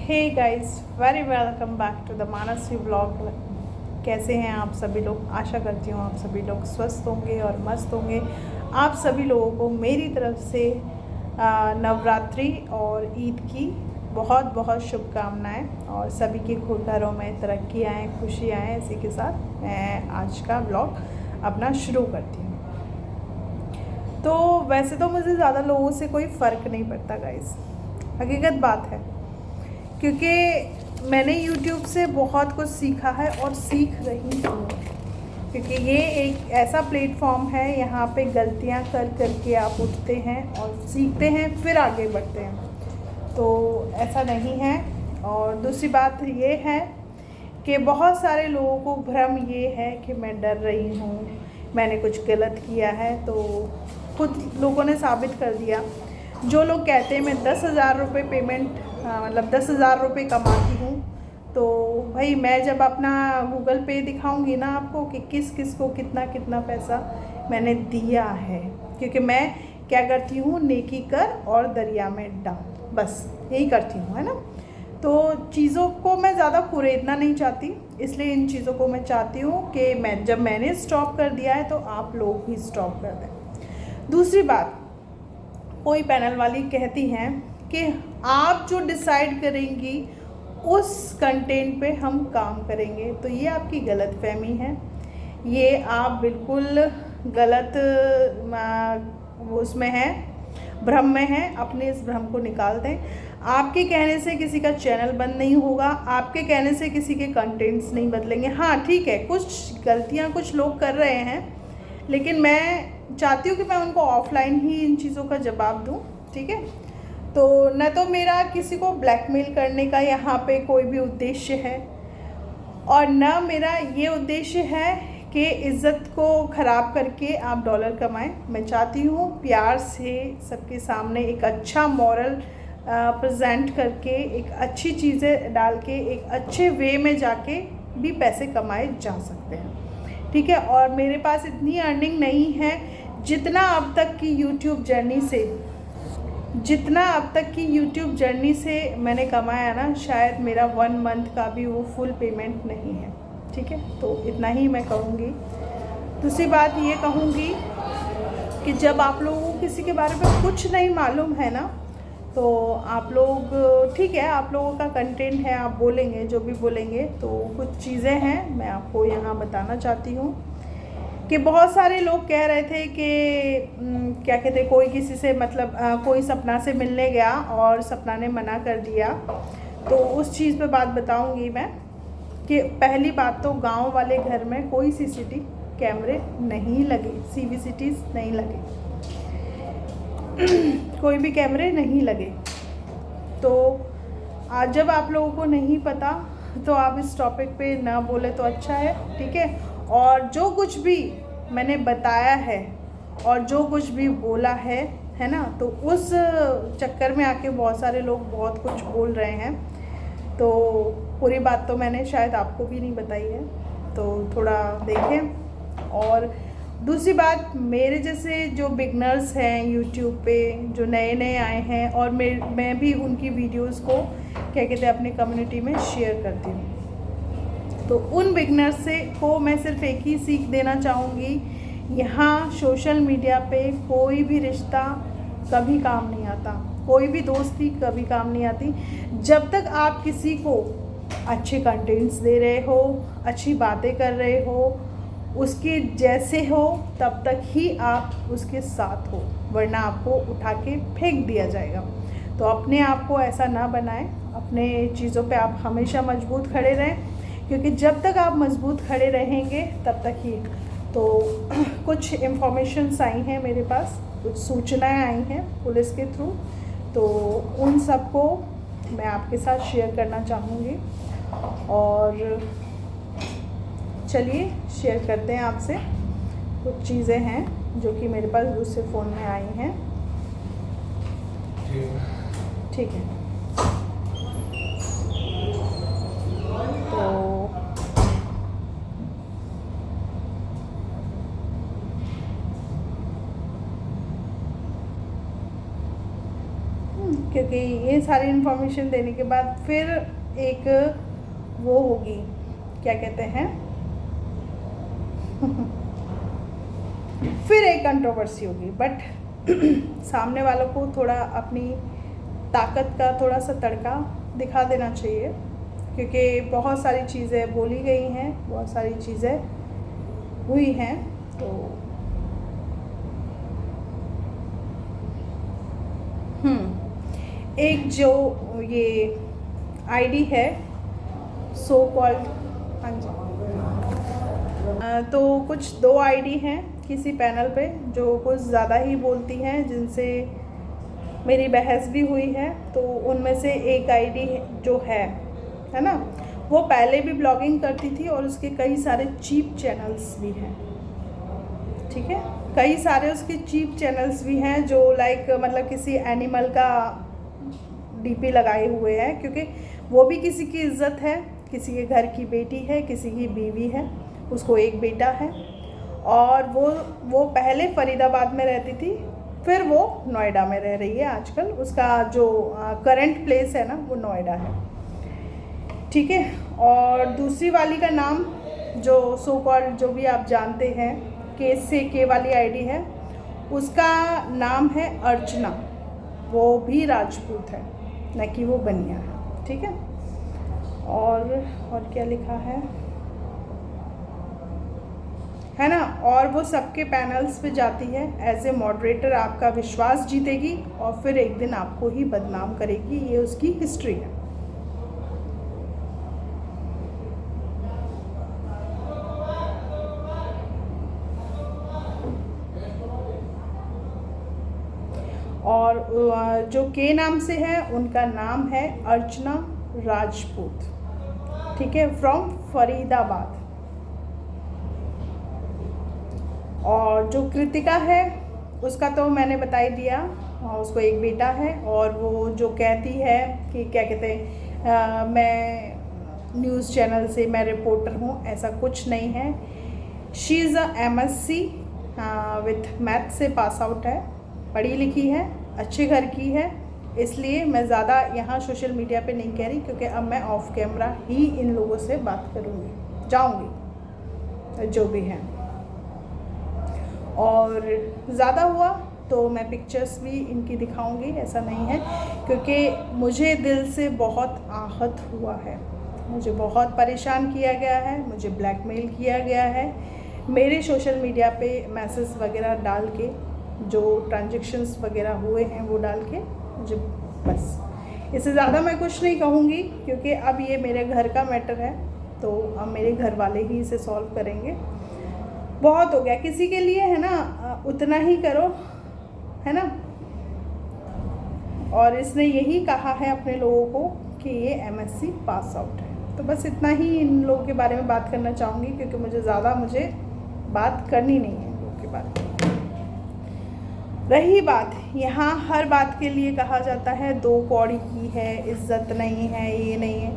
Hey guys, very welcome back to the Mansi vlog. कैसे हैं आप सभी लोग? आशा करती हूँ आप सभी लोग स्वस्थ होंगे और मस्त होंगे। आप सभी लोगों को मेरी तरफ से नवरात्रि और ईद की बहुत बहुत शुभकामनाएं और सभी के घरों में तरक्की आए, खुशी आए। इसी के साथ मैं आज का व्लॉग अपना शुरू करती हूँ। तो वैसे तो मुझे ज़्यादा लोगों से कोई फ़र्क नहीं पड़ता गाइस, हकीकत बात है, क्योंकि मैंने YouTube से बहुत कुछ सीखा है और सीख रही हूँ। क्योंकि ये एक ऐसा प्लेटफॉर्म है, यहाँ पे गलतियाँ कर करके आप उठते हैं और सीखते हैं, फिर आगे बढ़ते हैं। तो ऐसा नहीं है। और दूसरी बात ये है कि बहुत सारे लोगों को भ्रम ये है कि मैं डर रही हूँ, मैंने कुछ गलत किया है। तो खुद लोगों ने साबित कर दिया। जो लोग कहते हैं मैं 10,000 रुपये पेमेंट मतलब 10,000 रुपये कमाती हूँ, तो भाई मैं जब अपना गूगल पे दिखाऊंगी ना आपको कि किस किस को कितना कितना पैसा मैंने दिया है, क्योंकि मैं क्या करती हूँ, नेकी कर और दरिया में डाल, बस यही करती हूँ, है ना। तो चीज़ों को मैं ज़्यादा कुरेदना नहीं चाहती, इसलिए इन चीज़ों को मैं चाहती हूँ कि मैंने स्टॉप कर दिया है तो आप लोग भी स्टॉप कर दें। दूसरी बात, कोई पैनल वाली कहती हैं कि आप जो डिसाइड करेंगी उस कंटेंट पे हम काम करेंगे, तो ये आपकी गलत फहमी है। ये आप बिल्कुल गलत उसमें हैं, भ्रम में हैं। अपने इस भ्रम को निकाल दें। आपके कहने से किसी का चैनल बंद नहीं होगा, आपके कहने से किसी के कंटेंट्स नहीं बदलेंगे। हाँ ठीक है, कुछ गलतियाँ कुछ लोग कर रहे हैं, लेकिन मैं चाहती हूँ कि मैं उनको ऑफलाइन ही इन चीज़ों का जवाब दूँ, ठीक है। तो न तो मेरा किसी को ब्लैकमेल करने का यहाँ पे कोई भी उद्देश्य है, और न मेरा ये उद्देश्य है कि इज़्ज़त को ख़राब करके आप डॉलर कमाएं। मैं चाहती हूँ प्यार से सबके सामने एक अच्छा मॉरल प्रेजेंट करके, एक अच्छी चीज़ें डाल के, एक अच्छे वे में जाके भी पैसे कमाए जा सकते हैं, ठीक है। और मेरे पास इतनी अर्निंग नहीं है जितना अब तक की यूट्यूब जर्नी से मैंने कमाया ना, शायद मेरा 1 मंथ का भी वो फुल पेमेंट नहीं है, ठीक है। तो इतना ही मैं कहूँगी। दूसरी बात ये कहूँगी कि जब आप लोगों को किसी के बारे में कुछ नहीं मालूम है ना, तो आप लोग, ठीक है, आप लोगों का कंटेंट है, आप बोलेंगे जो भी बोलेंगे। तो कुछ चीज़ें हैं मैं आपको यहाँ बताना चाहती हूँ कि बहुत सारे लोग कह रहे थे कि क्या कहते, कोई किसी से मतलब कोई सपना से मिलने गया और सपना ने मना कर दिया। तो उस चीज़ पे बात बताऊंगी मैं कि पहली बात तो गांव वाले घर में कोई सीसीटीवी कैमरे नहीं लगे, सीवीसीटीज नहीं लगे, कोई भी कैमरे नहीं लगे। तो आज जब आप लोगों को नहीं पता तो आप इस टॉपिक पे ना बोले तो अच्छा है, ठीक है। और जो कुछ भी मैंने बताया है और जो कुछ भी बोला है ना, तो उस चक्कर में आके बहुत सारे लोग बहुत कुछ बोल रहे हैं। तो पूरी बात तो मैंने शायद आपको भी नहीं बताई है, तो थोड़ा देखें। और दूसरी बात, मेरे जैसे जो बिगनर्स हैं यूट्यूब पे, जो नए नए आए हैं, और मैं भी उनकी वीडियोस को क्या कहते हैं अपनी कम्युनिटी में शेयर करती हूँ। तो उन बिगनर्स को मैं सिर्फ एक ही सीख देना चाहूँगी, यहाँ सोशल मीडिया पे कोई भी रिश्ता कभी काम नहीं आता, कोई भी दोस्ती कभी काम नहीं आती। जब तक आप किसी को अच्छे कंटेंट्स दे रहे हो, अच्छी बातें कर रहे हो, उसके जैसे हो, तब तक ही आप उसके साथ हो, वरना आपको उठा के फेंक दिया जाएगा। तो अपने आप को ऐसा ना बनाएं, अपने चीज़ों पे आप हमेशा मजबूत खड़े रहें, क्योंकि जब तक आप मजबूत खड़े रहेंगे तब तक ही। तो कुछ इन्फॉर्मेशंस आई हैं मेरे पास, कुछ सूचनाएं आई हैं पुलिस के थ्रू, तो उन सब को मैं आपके साथ शेयर करना चाहूँगी। और चलिए शेयर करते हैं आपसे। कुछ चीज़ें हैं जो कि मेरे पास दूसरे फ़ोन में आई हैं, ठीक है। तो क्योंकि ये सारी इन्फॉर्मेशन देने के बाद फिर एक वो होगी, क्या कहते हैं फिर एक कंट्रोवर्सी होगी। बट सामने वालों को थोड़ा अपनी ताकत का थोड़ा सा तड़का दिखा देना चाहिए, क्योंकि बहुत सारी चीज़ें बोली गई हैं, बहुत सारी चीज़ें हुई हैं। तो एक जो ये आईडी है सो कॉल्ड, हाँ जी, तो कुछ 2 आईडी हैं किसी पैनल पे जो कुछ ज़्यादा ही बोलती हैं, जिनसे मेरी बहस भी हुई है। तो उनमें से एक आईडी जो है ना, वो पहले भी ब्लॉगिंग करती थी और उसके कई सारे चीप चैनल्स भी हैं, ठीक है। कई सारे उसके चीप चैनल्स भी हैं जो लाइक मतलब किसी एनिमल का डीपी लगाए हुए हैं, क्योंकि वो भी किसी की इज्जत है, किसी के घर की बेटी है, किसी की बीवी है, उसको एक बेटा है। और वो पहले फरीदाबाद में रहती थी, फिर वो नोएडा में रह रही है आजकल। उसका जो करंट प्लेस है ना वो नोएडा है, ठीक है। और दूसरी वाली का नाम जो सो कॉल्ड जो भी आप जानते हैं के वाली आईडी है, उसका नाम है अर्चना। वो भी राजपूत है, न कि वो बनिया है, ठीक है। और क्या लिखा है ना। और वो सबके पैनल्स पे जाती है एज ए मॉडरेटर, आपका विश्वास जीतेगी और फिर एक दिन आपको ही बदनाम करेगी। ये उसकी हिस्ट्री है। और जो के नाम से है उनका नाम है अर्चना राजपूत, ठीक है, फ्रॉम फरीदाबाद। और जो कृतिका है उसका तो मैंने बता ही दिया, उसको एक बेटा है। और वो जो कहती है कि क्या कहते हैं मैं न्यूज़ चैनल से मैं रिपोर्टर हूँ, ऐसा कुछ नहीं है। She is a MSc with math से पास आउट है, पढ़ी लिखी है, अच्छे घर की है। इसलिए मैं ज़्यादा यहाँ सोशल मीडिया पे नहीं कह रही, क्योंकि अब मैं ऑफ कैमरा ही इन लोगों से बात करूँगी, जाऊँगी जो भी है। और ज़्यादा हुआ तो मैं पिक्चर्स भी इनकी दिखाऊंगी, ऐसा नहीं है, क्योंकि मुझे दिल से बहुत आहत हुआ है, मुझे बहुत परेशान किया गया है, मुझे ब्लैकमेल किया गया है। मेरे सोशल मीडिया पे मैसेज वगैरह डाल के, जो ट्रांजैक्शंस वगैरह हुए हैं वो डाल के मुझे, बस इससे ज़्यादा मैं कुछ नहीं कहूँगी, क्योंकि अब ये मेरे घर का मैटर है, तो अब मेरे घर वाले ही इसे सॉल्व करेंगे। बहुत हो गया किसी के लिए, है ना, उतना ही करो, है ना। और इसने यही कहा है अपने लोगों को कि ये MSc पास आउट है। तो बस इतना ही इन लोगों के बारे में बात करना चाहूँगी, क्योंकि मुझे बात करनी नहीं है इन लोगों के बारे में। रही बात, यहाँ हर बात के लिए कहा जाता है 2 कौड़ी की है, इज्जत नहीं है, ये नहीं है।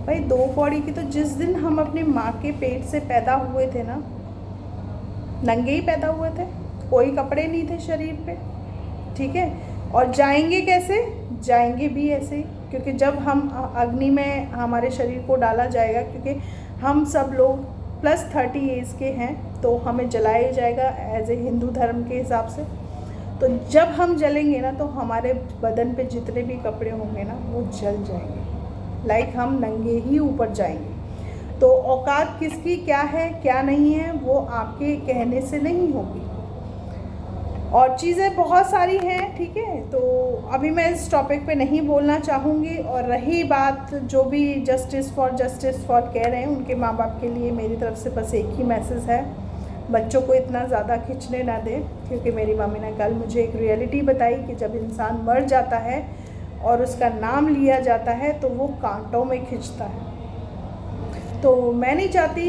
भाई 2 कौड़ी की तो जिस दिन हम अपनी माँ के पेट से पैदा हुए थे ना, नंगे ही पैदा हुए थे, कोई कपड़े नहीं थे शरीर पे, ठीक है। और जाएंगे कैसे? जाएंगे भी ऐसे ही, क्योंकि जब हम अग्नि में हमारे शरीर को डाला जाएगा, क्योंकि हम सब लोग +30 एज के हैं, तो हमें जलाया जाएगा एज ए हिंदू धर्म के हिसाब से। तो जब हम जलेंगे ना, तो हमारे बदन पे जितने भी कपड़े होंगे ना वो जल जाएंगे, लाइक हम नंगे ही ऊपर जाएंगे। तो औकात किसकी क्या है क्या नहीं है वो आपके कहने से नहीं होगी। और चीज़ें बहुत सारी हैं, ठीक है। तो अभी मैं इस टॉपिक पे नहीं बोलना चाहूँगी। और रही बात जो भी जस्टिस फॉर कह रहे हैं, उनके माँ बाप के लिए मेरी तरफ से बस एक ही मैसेज है, बच्चों को इतना ज़्यादा खींचने ना दें। क्योंकि मेरी मम्मी ने कल मुझे एक रियलिटी बताई कि जब इंसान मर जाता है और उसका नाम लिया जाता है तो वो कांटों में खींचता है। तो मैं नहीं चाहती,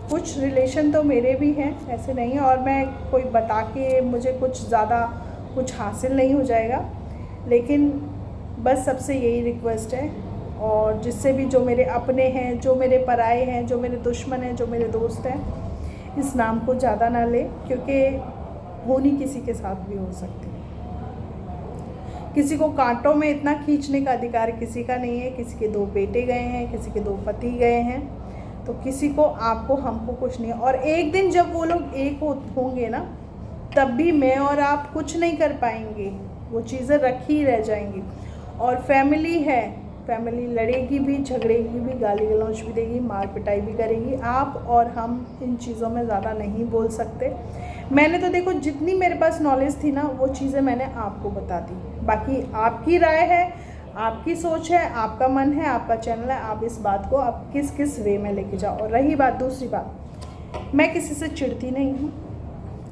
कुछ रिलेशन तो मेरे भी हैं, ऐसे नहीं है, और मैं कोई बता के मुझे कुछ ज़्यादा कुछ हासिल नहीं हो जाएगा। लेकिन बस सबसे यही रिक्वेस्ट है, और जिससे भी जो मेरे अपने हैं, जो मेरे पराए हैं, जो मेरे दुश्मन हैं, जो मेरे दोस्त हैं, इस नाम को ज़्यादा ना ले, क्योंकि होनी किसी के साथ भी हो सकती है। किसी को कांटों में इतना खींचने का अधिकार किसी का नहीं है। किसी के 2 बेटे गए हैं, किसी के 2 पति गए हैं, तो किसी को, आपको, हमको कुछ नहीं है। और एक दिन जब वो लोग एक होंगे ना, तब भी मैं और आप कुछ नहीं कर पाएंगे, वो चीज़ें रखी रह जाएंगी। और फैमिली है, फैमिली लड़ेगी भी, झगड़ेगी भी, गाली गलौज भी देगी, मार पिटाई भी करेगी। आप और हम इन चीज़ों में ज़्यादा नहीं बोल सकते। मैंने तो देखो जितनी मेरे पास नॉलेज थी ना, वो चीज़ें मैंने आपको बता दी। बाकी आपकी राय है, आपकी सोच है, आपका मन है, आपका चैनल है, आप इस बात को आप किस किस वे में लेके जाओ। और रही बात, दूसरी बात, मैं किसी से चिढ़ती नहीं हूँ,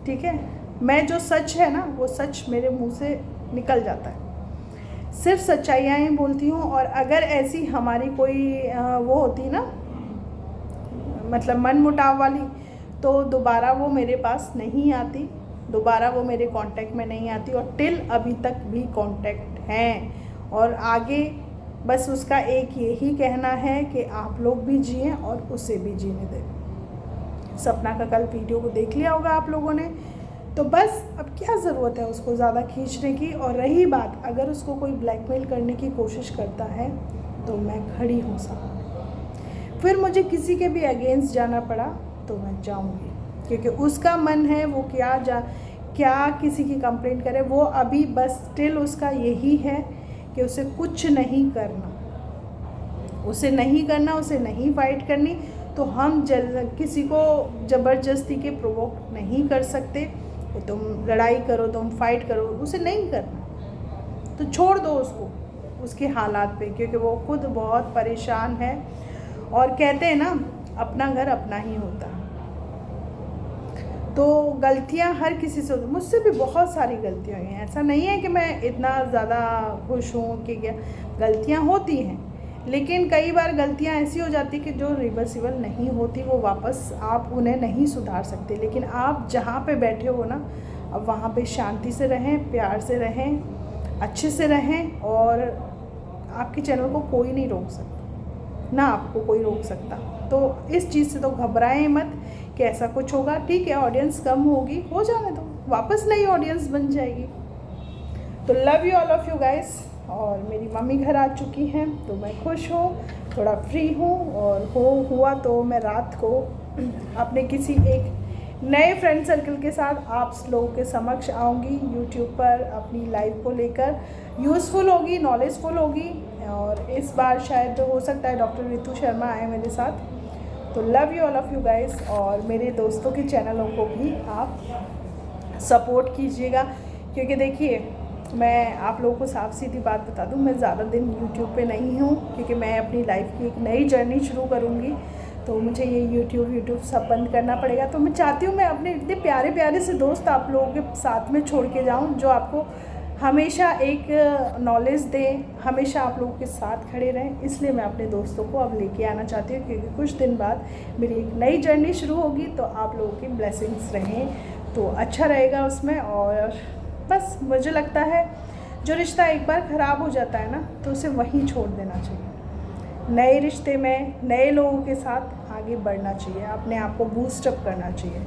ठीक है। मैं जो सच है ना, वो सच मेरे मुँह से निकल जाता है, सिर्फ सच्चाइयाँ ही बोलती हूँ। और अगर ऐसी हमारी कोई वो होती ना, मतलब मन मुटाव वाली, तो दोबारा वो मेरे पास नहीं आती, दोबारा वो मेरे कांटेक्ट में नहीं आती। और टिल अभी तक भी कांटेक्ट हैं। और आगे बस उसका एक यही कहना है कि आप लोग भी जिएं और उसे भी जीने दें। सपना का कल वीडियो को देख लिया होगा आप लोगों ने, तो बस अब क्या ज़रूरत है उसको ज़्यादा खींचने की। और रही बात, अगर उसको कोई ब्लैकमेल करने की कोशिश करता है तो मैं खड़ी हूँ सामने। फिर मुझे किसी के भी अगेंस्ट जाना पड़ा तो मैं जाऊँगी, क्योंकि उसका मन है वो क्या किसी की कंप्लेंट करे। वो अभी बस स्टिल उसका यही है कि उसे कुछ नहीं करना, उसे नहीं करना, उसे नहीं फाइट करनी। तो हम किसी को ज़बरदस्ती के प्रोवोक नहीं कर सकते कि तुम लड़ाई करो, तुम फाइट करो, उसे नहीं करना। तो छोड़ दो उसको उसके हालात पे, क्योंकि वो खुद बहुत परेशान है। और कहते हैं ना, अपना घर अपना ही होता है। तो गलतियां हर किसी से होती, मुझसे भी बहुत सारी गलतियां हुई हैं। ऐसा नहीं है कि मैं इतना ज़्यादा खुश हूँ कि क्या, गलतियां होती हैं, लेकिन कई बार गलतियां ऐसी हो जाती कि जो रिवर्सिबल नहीं होती, वो वापस आप उन्हें नहीं सुधार सकते। लेकिन आप जहाँ पे बैठे हो ना, अब वहाँ पे शांति से रहें, प्यार से रहें, अच्छे से रहें। और आपके चैनल को कोई नहीं रोक सकता, ना आपको कोई रोक सकता। तो इस चीज़ से तो घबराएं मत कि ऐसा कुछ होगा। ठीक है, ऑडियंस कम होगी, हो जाने दो, वापस नई ऑडियंस बन जाएगी। तो love you all of you guys. और मेरी मम्मी घर आ चुकी हैं, तो मैं खुश हूँ, थोड़ा फ्री हूँ। और हुआ तो मैं रात को अपने किसी एक नए फ्रेंड सर्कल के साथ आप लोगों के समक्ष आऊँगी यूट्यूब पर, अपनी लाइफ को लेकर। यूज़फुल होगी, नॉलेजफुल होगी। और इस बार शायद हो सकता है डॉक्टर रितु शर्मा आए मेरे साथ। तो love you all of you guys. और मेरे दोस्तों के चैनलों को भी आप सपोर्ट कीजिएगा, क्योंकि देखिए, मैं आप लोगों को साफ सीधी बात बता दूं, मैं ज़्यादा दिन यूट्यूब पे नहीं हूं, क्योंकि मैं अपनी लाइफ की एक नई जर्नी शुरू करूंगी। तो मुझे ये यूट्यूब सब बंद करना पड़ेगा। तो मैं चाहती हूँ मैं अपने इतने प्यारे प्यारे से दोस्त आप लोगों के साथ में छोड़ के जाऊँ, जो आपको हमेशा एक नॉलेज दें, हमेशा आप लोगों के साथ खड़े रहें। इसलिए मैं अपने दोस्तों को अब लेके आना चाहती हूँ, क्योंकि कुछ दिन बाद मेरी एक नई जर्नी शुरू होगी। तो आप लोगों की ब्लेसिंग्स रहें तो अच्छा रहेगा उसमें। और बस मुझे लगता है जो रिश्ता एक बार ख़राब हो जाता है ना, तो उसे वहीं छोड़ देना चाहिए। नए रिश्ते में नए लोगों के साथ आगे बढ़ना चाहिए, अपने आप को बूस्टअप करना चाहिए।